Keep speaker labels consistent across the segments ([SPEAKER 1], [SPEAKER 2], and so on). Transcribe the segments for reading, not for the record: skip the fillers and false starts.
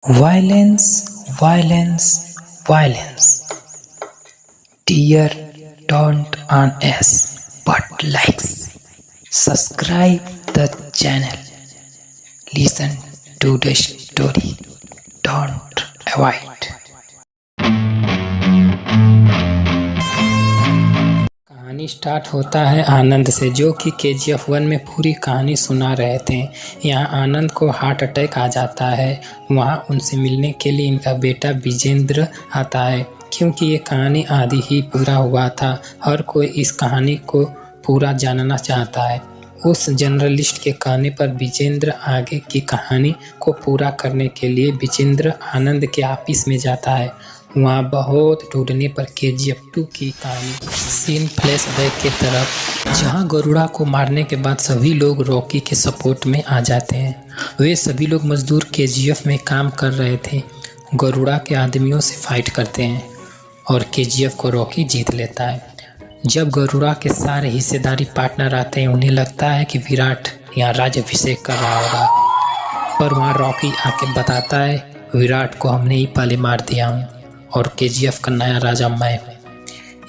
[SPEAKER 1] Violence, violence, violence. Dear, don't on us, but likes. Subscribe the channel. Listen to the story. Don't avoid. कहानी start होता है आनंद से, जो कि KGF 1 में पूरी कहानी सुना रहे थे। यहाँ आनंद को हार्ट अटैक आ जाता है। वहाँ उनसे मिलने के लिए इनका बेटा विजेंद्र आता है, क्योंकि ये कहानी आधी ही पूरा हुआ था। हर कोई इस कहानी को पूरा जानना चाहता है। उस जर्नलिस्ट के कहने पर विजेंद्र आगे की कहानी को पूरा करने के लिए विजेंद्र आनंद के ऑफिस में जाता है। वहाँ बहुत ढूंढने पर KGF 2 की कहानी सीन फ्लैशबैक की तरफ, जहाँ गरुड़ा को मारने के बाद सभी लोग रॉकी के सपोर्ट में आ जाते हैं। वे सभी लोग मजदूर KGF में काम कर रहे थे, गरुड़ा के आदमियों से फाइट करते हैं और KGF को रॉकी जीत लेता है। जब गरुड़ा के सारे हिस्सेदारी पार्टनर आते हैं, उन्हें लगता है कि विराट यहाँ राज्याभिषेक कर रहा होगा, पर वहाँ रॉकी आके बताता है विराट को हमने ही पहले मार दिया हूँ और KGF का नया राजा मैं हूँ।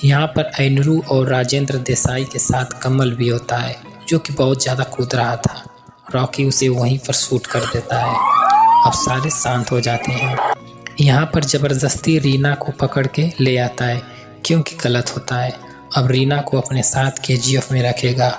[SPEAKER 1] यहाँ पर ऐनरू और राजेंद्र देसाई के साथ कमल भी होता है, जो कि बहुत ज़्यादा कूद रहा था। रॉकी उसे वहीं पर शूट कर देता है। अब सारे शांत हो जाते हैं। यहाँ पर ज़बरदस्ती रीना को पकड़ के ले आता है, क्योंकि गलत होता है। अब रीना को अपने साथ KGF में रखेगा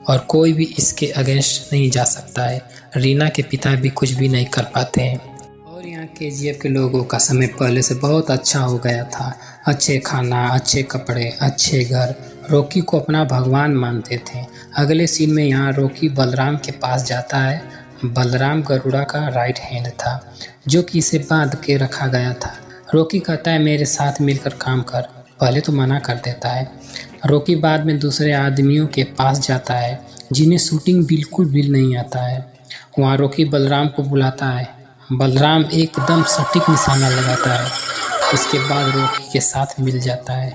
[SPEAKER 1] और कोई भी इसके अगेंस्ट नहीं जा सकता है। रीना के पिता भी कुछ भी नहीं कर पाते हैं। और यहाँ KGF के लोगों का समय पहले से बहुत अच्छा हो गया था। अच्छे खाना, अच्छे कपड़े, अच्छे घर। रॉकी को अपना भगवान मानते थे। अगले सीन में यहाँ रॉकी बलराम के पास जाता है। बलराम गरुड़ा का राइट हैंड था, जो कि इसे बांध के रखा गया था। रॉकी कहता है मेरे साथ मिलकर काम कर, पहले तो मना कर देता है। रॉकी बाद में दूसरे आदमियों के पास जाता है, जिन्हें शूटिंग बिल्कुल भी नहीं आता है। वहाँ रॉकी बलराम को बुलाता है। बलराम एकदम सटीक निशाना लगाता है। उसके बाद रॉकी के साथ मिल जाता है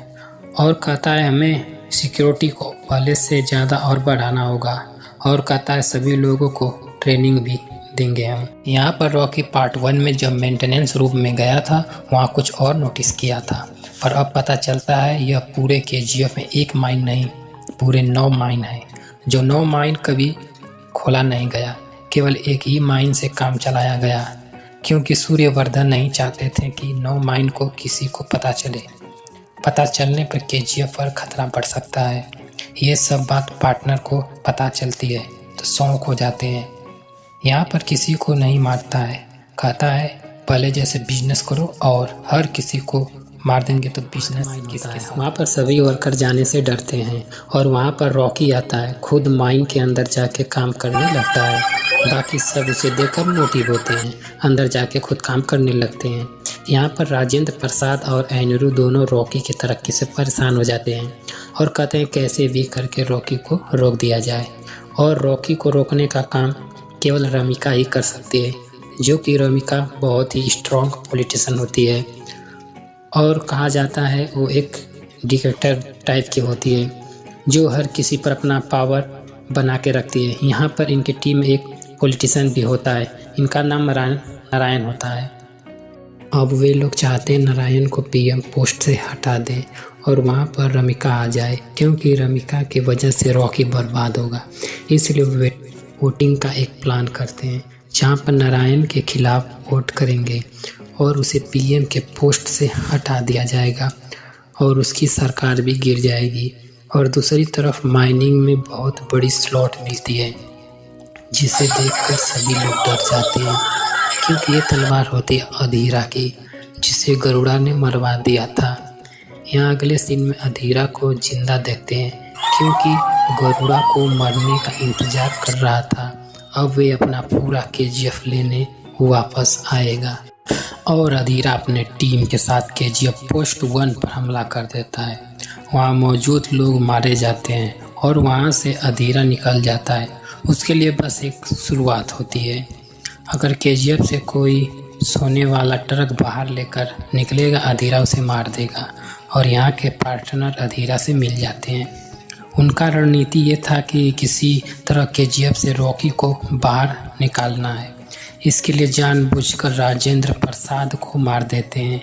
[SPEAKER 1] और कहता है हमें सिक्योरिटी को पहले से ज़्यादा और बढ़ाना होगा, और कहता है सभी लोगों को ट्रेनिंग भी देंगे हम। यहाँ पर रॉकी पार्ट 1 में जब मेंटेनेंस रूम में गया था, वहाँ कुछ और नोटिस किया था, पर अब पता चलता है यह पूरे KGF में एक माइन नहीं, पूरे 9 माइन है, जो 9 माइन कभी खोला नहीं गया। केवल एक ही माइन से काम चलाया गया, क्योंकि सूर्यवर्धन नहीं चाहते थे कि 9 माइन को किसी को पता चले। पता चलने पर KGF पर खतरा बढ़ सकता है। ये सब बात पार्टनर को पता चलती है तो शौक हो जाते हैं। यहाँ पर किसी को नहीं मारता है, कहता है पहले जैसे बिजनेस करो और हर किसी को मार देंगे तो बिजनेस किसके साथ। वहाँ पर सभी वर्कर जाने से डरते हैं और वहाँ पर रॉकी आता है, खुद माइन के अंदर जाके काम करने लगता है। बाकी सब उसे देखकर मोटिव होते हैं, अंदर जाके खुद काम करने लगते हैं। यहाँ पर राजेंद्र प्रसाद और ऐनरू दोनों रॉकी की तरक्की से परेशान हो जाते हैं और कहते हैं कैसे भी करके रॉकी को रोक दिया जाए। और रॉकी को रोकने का काम केवल रमिका ही कर सकती है, जो कि रमिका बहुत ही स्ट्रॉन्ग पॉलिटिशियन होती है और कहा जाता है वो एक डिक्टेटर टाइप की होती है, जो हर किसी पर अपना पावर बना के रखती है। यहाँ पर इनकी टीम में एक पॉलिटिशियन भी होता है, इनका नाम नारायण होता है। अब वे लोग चाहते हैं नारायण को PM पोस्ट से हटा दें और वहाँ पर रमिका आ जाए, क्योंकि रमिका की वजह से रॉकी बर्बाद होगा। इसलिए वे वोटिंग का एक प्लान करते हैं, जहाँ पर नारायण के खिलाफ वोट करेंगे और उसे PM के पोस्ट से हटा दिया जाएगा और उसकी सरकार भी गिर जाएगी। और दूसरी तरफ माइनिंग में बहुत बड़ी स्लॉट मिलती है, जिसे देखकर सभी लोग डर जाते हैं, क्योंकि ये तलवार होती है अधीरा की, जिसे गरुड़ा ने मरवा दिया था। यहाँ अगले सीन में अधीरा को जिंदा देखते हैं, क्योंकि गरुड़ा को मरने का इंतजार कर रहा था। अब वे अपना पूरा KGF लेने वापस आएगा और अधीरा अपने टीम के साथ KGF पोस्ट 1 पर हमला कर देता है। वहाँ मौजूद लोग मारे जाते हैं और वहाँ से अधीरा निकल जाता है। उसके लिए बस एक शुरुआत होती है। अगर KGF से कोई सोने वाला ट्रक बाहर लेकर निकलेगा, अधीरा उसे मार देगा और यहाँ के पार्टनर अधीरा से मिल जाते हैं। उनका रणनीति ये था कि किसी तरह KGF से रॉकी को बाहर निकालना है। इसके लिए जानबूझकर राजेंद्र प्रसाद को मार देते हैं।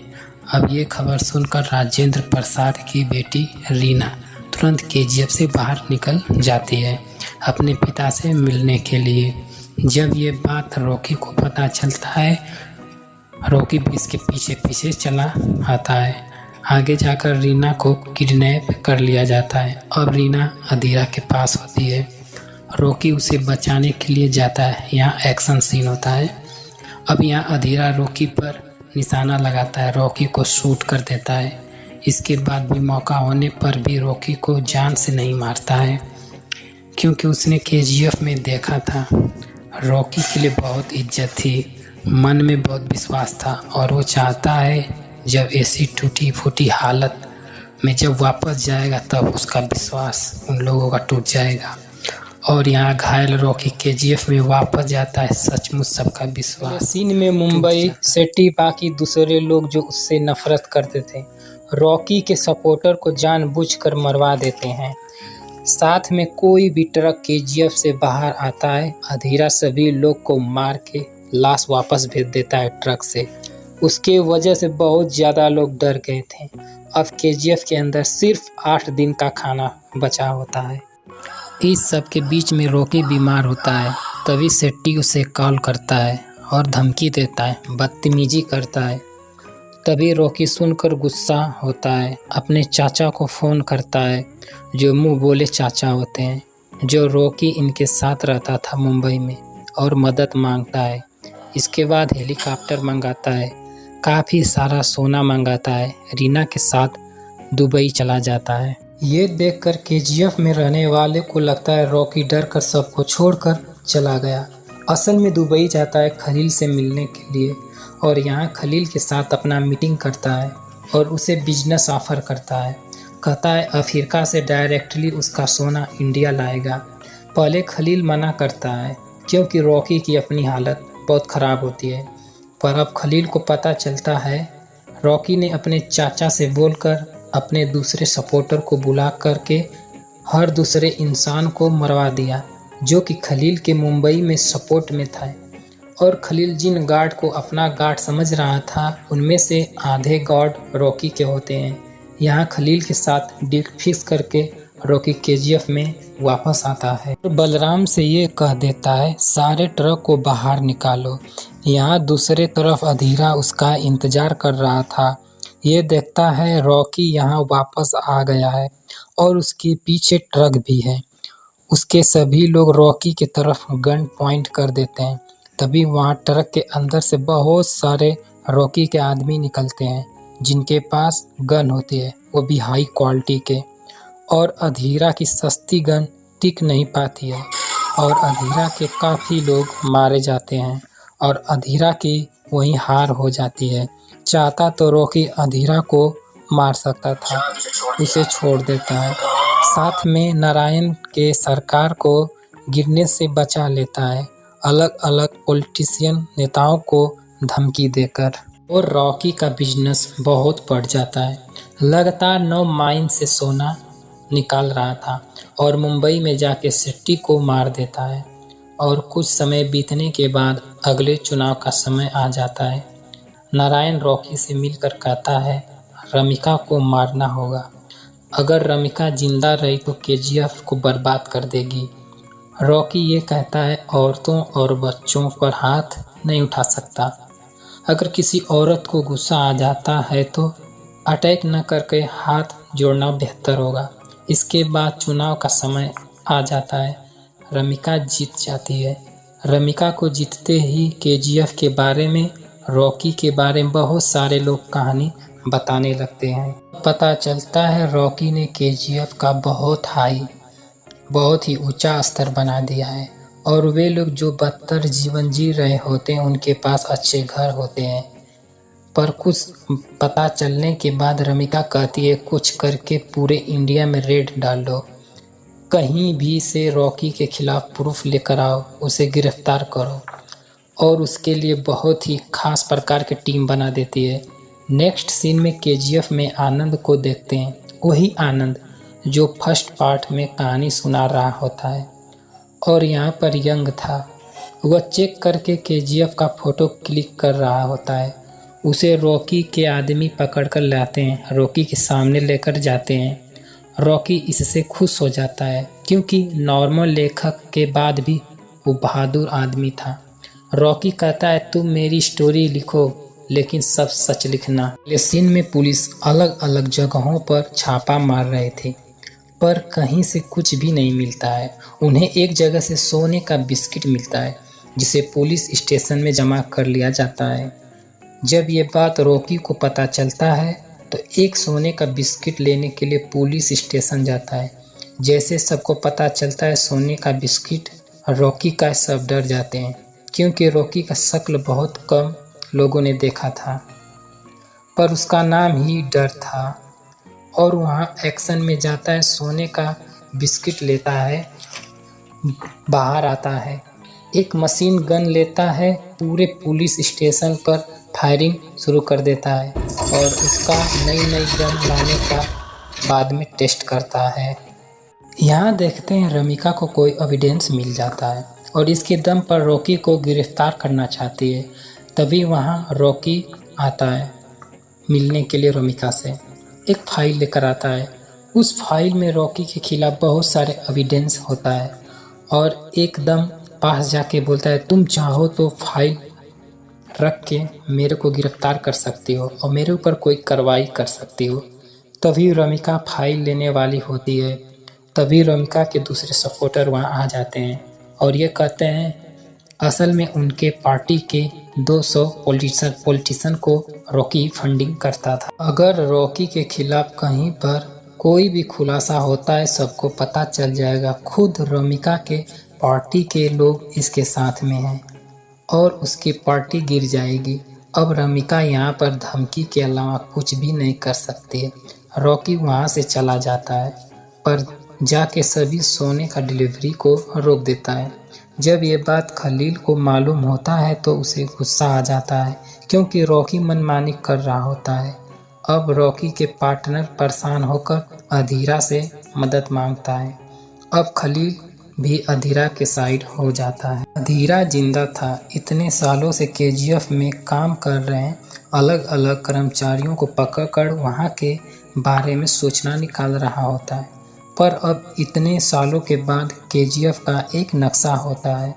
[SPEAKER 1] अब ये खबर सुनकर राजेंद्र प्रसाद की बेटी रीना तुरंत केजीएफ से बाहर निकल जाती है अपने पिता से मिलने के लिए। जब ये बात रॉकी को पता चलता है, रॉकी भी इसके पीछे पीछे चला आता है। आगे जाकर रीना को किडनैप कर लिया जाता है। अब रीना अधीरा के पास होती है। रॉकी उसे बचाने के लिए जाता है। यहाँ एक्शन सीन होता है। अब यहाँ अधीरा रॉकी पर निशाना लगाता है, रॉकी को शूट कर देता है। इसके बाद भी मौका होने पर भी रॉकी को जान से नहीं मारता है, क्योंकि उसने केजीएफ में देखा था। रॉकी के लिए बहुत इज्जत थी, मन में बहुत विश्वास था और वो चाहता है जब ऐसी टूटी फूटी हालत में जब वापस जाएगा तब उसका विश्वास उन लोगों का टूट जाएगा। और यहाँ घायल रॉकी केजीएफ में वापस जाता है। सचमुच सबका विश्वास
[SPEAKER 2] सीन में मुंबई सेट्टी बाकी दूसरे लोग जो उससे नफरत करते थे, रॉकी के सपोर्टर को जानबूझकर मरवा देते हैं। साथ में कोई भी ट्रक केजीएफ से बाहर आता है, अधीरा सभी लोग को मार के लाश वापस भेज देता है ट्रक से। उसके वजह से बहुत ज़्यादा लोग डर गए थे। अब केजीएफ के अंदर सिर्फ 8 दिन का खाना बचा होता है। इस सब के बीच में रॉकी बीमार होता है। तभी सेट्टी उसे कॉल करता है और धमकी देता है, बदतमीजी करता है। तभी रॉकी सुनकर गुस्सा होता है, अपने चाचा को फ़ोन करता है, जो मुंह बोले चाचा होते हैं, जो रॉकी इनके साथ रहता था मुंबई में, और मदद मांगता है। इसके बाद हेलीकॉप्टर मंगाता है, काफ़ी सारा सोना मंगाता है, रीना के साथ दुबई चला जाता है। ये देखकर केजीएफ में रहने वाले को लगता है रॉकी डर कर सबको छोड़कर चला गया। असल में दुबई जाता है खलील से मिलने के लिए, और यहाँ खलील के साथ अपना मीटिंग करता है और उसे बिजनेस ऑफर करता है। कहता है अफ्रीका से डायरेक्टली उसका सोना इंडिया लाएगा। पहले खलील मना करता है, क्योंकि रॉकी की अपनी हालत बहुत ख़राब होती है। पर अब खलील को पता चलता है रॉकी ने अपने चाचा से बोलकर अपने दूसरे सपोर्टर को बुला करके हर दूसरे इंसान को मरवा दिया, जो कि खलील के मुंबई में सपोर्ट में था। और खलील जिन गार्ड को अपना गार्ड समझ रहा था, उनमें से आधे गार्ड रॉकी के होते हैं। यहाँ खलील के साथ डील फिक्स करके रॉकी केजीएफ में वापस आता है और बलराम से ये कह देता है सारे ट्रक को बाहर निकालो। यहाँ दूसरे तरफ अधीरा उसका इंतज़ार कर रहा था। ये देखता है रॉकी यहाँ वापस आ गया है और उसके पीछे ट्रक भी है। उसके सभी लोग रॉकी की तरफ गन पॉइंट कर देते हैं। तभी वहाँ ट्रक के अंदर से बहुत सारे रॉकी के आदमी निकलते हैं, जिनके पास गन होती है, वो भी हाई क्वालिटी के। और अधीरा की सस्ती गन टिक नहीं पाती है और अधीरा के काफ़ी लोग मारे जाते हैं और अधीरा की वहीं हार हो जाती है। चाहता तो रॉकी अधीरा को मार सकता था, उसे छोड़ देता है। साथ में नारायण के सरकार को गिरने से बचा लेता है, अलग अलग पॉलिटिशियन नेताओं को धमकी देकर। और रॉकी का बिजनेस बहुत बढ़ जाता है। लगातार 9 माइन से सोना निकाल रहा था और मुंबई में जाके सेट्टी को मार देता है। और कुछ समय बीतने के बाद अगले चुनाव का समय आ जाता है। नारायण रॉकी से मिलकर कहता है रमिका को मारना होगा। अगर रमिका जिंदा रही तो केजीएफ को बर्बाद कर देगी। रॉकी ये कहता है औरतों और बच्चों पर हाथ नहीं उठा सकता। अगर किसी औरत को गुस्सा आ जाता है तो अटैक न करके हाथ जोड़ना बेहतर होगा। इसके बाद चुनाव का समय आ जाता है। रमिका जीत जाती है। रमिका को जीतते ही केजीएफ के बारे में, रॉकी के बारे में बहुत सारे लोग कहानी बताने लगते हैं। पता चलता है रॉकी ने केजीएफ का बहुत ही ऊंचा स्तर बना दिया है और वे लोग जो बदतर जीवन जी रहे होते हैं उनके पास अच्छे घर होते हैं। पर कुछ पता चलने के बाद रमिका कहती है कुछ करके पूरे इंडिया में रेड डाल दो, कहीं भी से रॉकी के खिलाफ प्रूफ लेकर आओ, उसे गिरफ्तार करो। और उसके लिए बहुत ही खास प्रकार की टीम बना देती है। नेक्स्ट सीन में केजीएफ में आनंद को देखते हैं, वही आनंद जो फर्स्ट पार्ट में कहानी सुना रहा होता है और यहाँ पर यंग था वह चेक करके केजीएफ का फोटो क्लिक कर रहा होता है। उसे रॉकी के आदमी पकड़ कर लाते हैं, रॉकी के सामने लेकर जाते हैं। रॉकी इससे खुश हो जाता है क्योंकि नॉर्मल लेखक के बाद भी वो बहादुर आदमी था। रॉकी कहता है तुम मेरी स्टोरी लिखो लेकिन सब सच लिखना। अगले सीन में पुलिस अलग अलग जगहों पर छापा मार रहे थे पर कहीं से कुछ भी नहीं मिलता है। उन्हें एक जगह से सोने का बिस्किट मिलता है जिसे पुलिस स्टेशन में जमा कर लिया जाता है। जब ये बात रॉकी को पता चलता है तो एक सोने का बिस्किट लेने के लिए पुलिस स्टेशन जाता है। जैसे सबको पता चलता है सोने का बिस्किट, रॉकी का सब डर जाते हैं क्योंकि रॉकी का शक्ल बहुत कम लोगों ने देखा था पर उसका नाम ही डर था। और वहाँ एक्शन में जाता है, सोने का बिस्किट लेता है, बाहर आता है, एक मशीन गन लेता है, पूरे पुलिस स्टेशन पर फायरिंग शुरू कर देता है और उसका नई गन लाने का बाद में टेस्ट करता है। यहाँ देखते हैं रमिका को कोई एविडेंस मिल जाता है और इसके दम पर रॉकी को गिरफ्तार करना चाहती है। तभी वहाँ रॉकी आता है मिलने के लिए रमिका से, एक फाइल लेकर आता है। उस फाइल में रॉकी के खिलाफ बहुत सारे एविडेंस होता है और एकदम पास जाके बोलता है तुम चाहो तो फाइल रख के मेरे को गिरफ्तार कर सकती हो और मेरे ऊपर कोई कार्रवाई कर सकती हो। तभी रमिका फाइल लेने वाली होती है। तभी रमिका के दूसरे सपोर्टर वहाँ आ जाते हैं और ये कहते हैं असल में उनके पार्टी के 200 पॉलिटिशियन को रॉकी फंडिंग करता था। अगर रॉकी के खिलाफ कहीं पर कोई भी खुलासा होता है सबको पता चल जाएगा। खुद रमिका के पार्टी के लोग इसके साथ में हैं और उसकी पार्टी गिर जाएगी। अब रमिका यहाँ पर धमकी के अलावा कुछ भी नहीं कर सकती है। रॉकी वहाँ से चला जाता है पर जाके सभी सोने का डिलीवरी को रोक देता है। जब ये बात खलील को मालूम होता है तो उसे गुस्सा आ जाता है क्योंकि रॉकी मनमानी कर रहा होता है। अब रॉकी के पार्टनर परेशान होकर अधीरा से मदद मांगता है। अब खलील भी अधीरा के साइड हो जाता है। अधीरा जिंदा था, इतने सालों से केजीएफ में काम कर रहे हैं, अलग अलग कर्मचारियों को पकड़कर वहाँ के बारे में सूचना निकाल रहा होता है। पर अब इतने सालों के बाद केजीएफ का एक नक्शा होता है,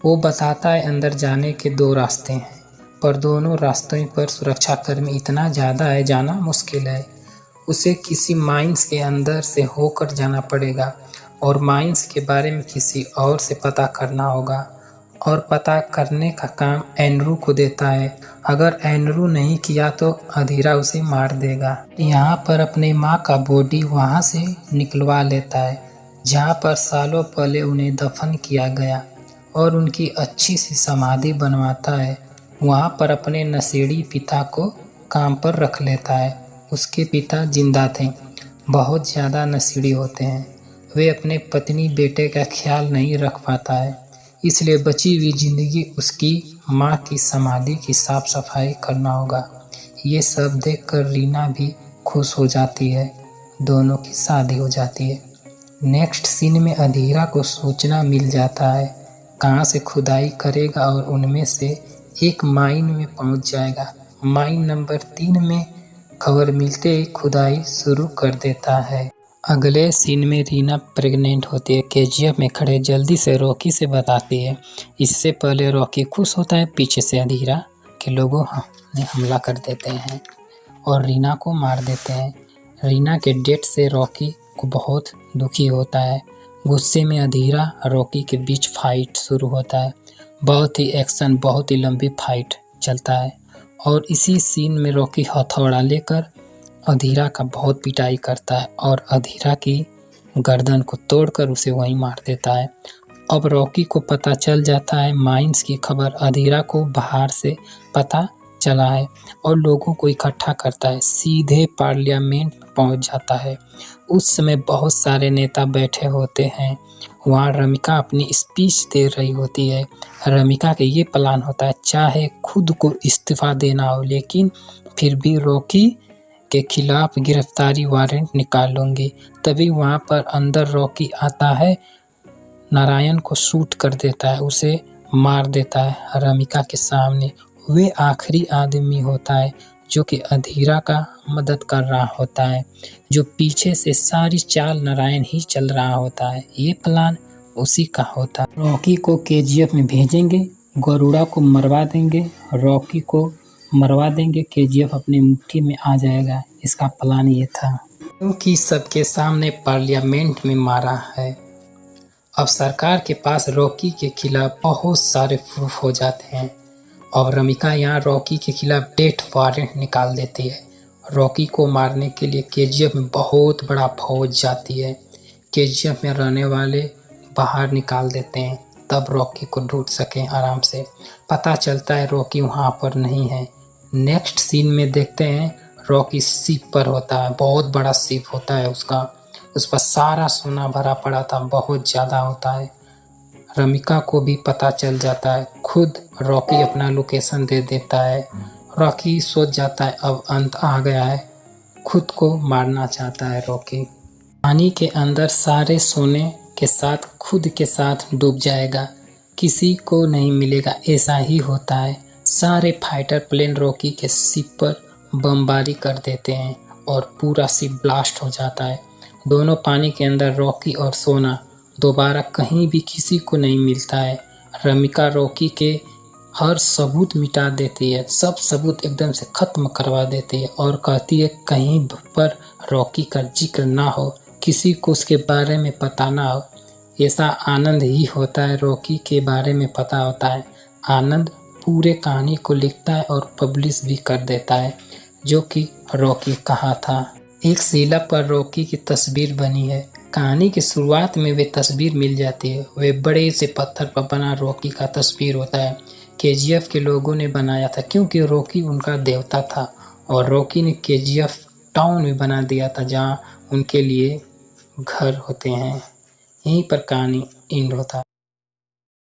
[SPEAKER 2] वो बताता है अंदर जाने के 2 रास्ते हैं पर दोनों रास्तों पर सुरक्षाकर्मी इतना ज़्यादा है जाना मुश्किल है। उसे किसी माइंस के अंदर से होकर जाना पड़ेगा और माइंस के बारे में किसी और से पता करना होगा और पता करने का काम एंड्रू को देता है। अगर एंड्रू नहीं किया तो अधीरा उसे मार देगा। यहाँ पर अपने माँ का बॉडी वहाँ से निकलवा लेता है जहाँ पर सालों पहले उन्हें दफन किया गया और उनकी अच्छी सी समाधि बनवाता है। वहाँ पर अपने नशेड़ी पिता को काम पर रख लेता है। उसके पिता जिंदा थे, बहुत ज़्यादा नशेड़ी होते हैं। वे अपने पत्नी बेटे का ख्याल नहीं रख पाता है, इसलिए बची हुई ज़िंदगी उसकी माँ की समाधि की साफ सफाई करना होगा। ये सब देखकर रीना भी खुश हो जाती है, दोनों की शादी हो जाती है। नेक्स्ट सीन में अधीरा को सूचना मिल जाता है कहाँ से खुदाई करेगा और उनमें से एक माइन में पहुँच जाएगा। माइन नंबर 3 में खबर मिलते ही खुदाई शुरू कर देता है। अगले सीन में रीना प्रेग्नेंट होती है। केजीएफ में खड़े जल्दी से रॉकी से बताती है। इससे पहले रॉकी खुश होता है, पीछे से अधीरा के लोगों ने हमला कर देते हैं और रीना को मार देते हैं। रीना के डेथ से रॉकी को बहुत दुखी होता है। गुस्से में अधीरा रॉकी के बीच फाइट शुरू होता है। बहुत ही एक्शन, बहुत ही लंबी फाइट चलता है और इसी सीन में रॉकी हथौड़ा लेकर अधीरा का बहुत पिटाई करता है और अधीरा की गर्दन को तोड़कर उसे वहीं मार देता है। अब रॉकी को पता चल जाता है माइंस की खबर अधीरा को बाहर से पता चला है और लोगों को इकट्ठा करता है, सीधे पार्लियामेंट पहुंच जाता है। उस समय बहुत सारे नेता बैठे होते हैं। वहाँ रमिका अपनी स्पीच दे रही होती है। रमिका के ये प्लान होता है चाहे खुद को इस्तीफा देना हो लेकिन फिर भी रॉकी के खिलाफ गिरफ्तारी वारंट निकाल लूँगी। तभी वहाँ पर अंदर रॉकी आता है, नारायण को शूट कर देता है, उसे मार देता है रमिका के सामने। वे आखिरी आदमी होता है जो कि अधीरा का मदद कर रहा होता है, जो पीछे से सारी चाल नारायण ही चल रहा होता है। ये प्लान उसी का होता है। रॉकी को केजीएफ में भेजेंगे, गरुड़ा को मरवा देंगे, रॉकी को मरवा देंगे, केजीएफ अपनी मुट्ठी में आ जाएगा। इसका प्लान ये था, क्योंकि सबके सामने पार्लियामेंट में मारा है। अब सरकार के पास रॉकी के खिलाफ बहुत सारे प्रूफ हो जाते हैं और रमिका यहाँ रॉकी के खिलाफ डेथ वारंट निकाल देती है। रॉकी को मारने के लिए केजीएफ में बहुत बड़ा फौज जाती है। केजीएफ में रहने वाले बाहर निकाल देते हैं, तब रॉकी को ढूंढ सकें आराम से। पता चलता है रॉकी वहाँ पर नहीं है। नेक्स्ट सीन में देखते हैं रॉकी शिप पर होता है, बहुत बड़ा शिप होता है उसका, उस पर सारा सोना भरा पड़ा था, बहुत ज़्यादा होता है। रमिका को भी पता चल जाता है, खुद रॉकी अपना लोकेशन दे देता है। रॉकी सोच जाता है अब अंत आ गया है, खुद को मारना चाहता है रॉकी। पानी के अंदर सारे सोने के साथ खुद के साथ डूब जाएगा, किसी को नहीं मिलेगा। ऐसा ही होता है। सारे फाइटर प्लेन रॉकी के शिप पर बमबारी कर देते हैं और पूरा शिप ब्लास्ट हो जाता है। दोनों पानी के अंदर रॉकी और सोना दोबारा कहीं भी किसी को नहीं मिलता है। रमिका रॉकी के हर सबूत मिटा देती है, सब सबूत एकदम से ख़त्म करवा देती है और कहती है कहीं पर रॉकी का जिक्र ना हो, किसी को उसके बारे में पता ना हो। ऐसा आनंद ही होता है, रॉकी के बारे में पता होता है। आनंद पूरे कहानी को लिखता है और पब्लिश भी कर देता है, जो कि रॉकी कहा था। एक शिला पर रॉकी की तस्वीर बनी है। कहानी की शुरुआत में वे तस्वीर मिल जाती है। वे बड़े से पत्थर पर बना रॉकी का तस्वीर होता है। केजीएफ के लोगों ने बनाया था क्योंकि रॉकी उनका देवता था और रॉकी ने केजीएफ टाउन भी बना दिया था जहां उनके लिए घर होते हैं। यहीं पर कहानी एंड होता है।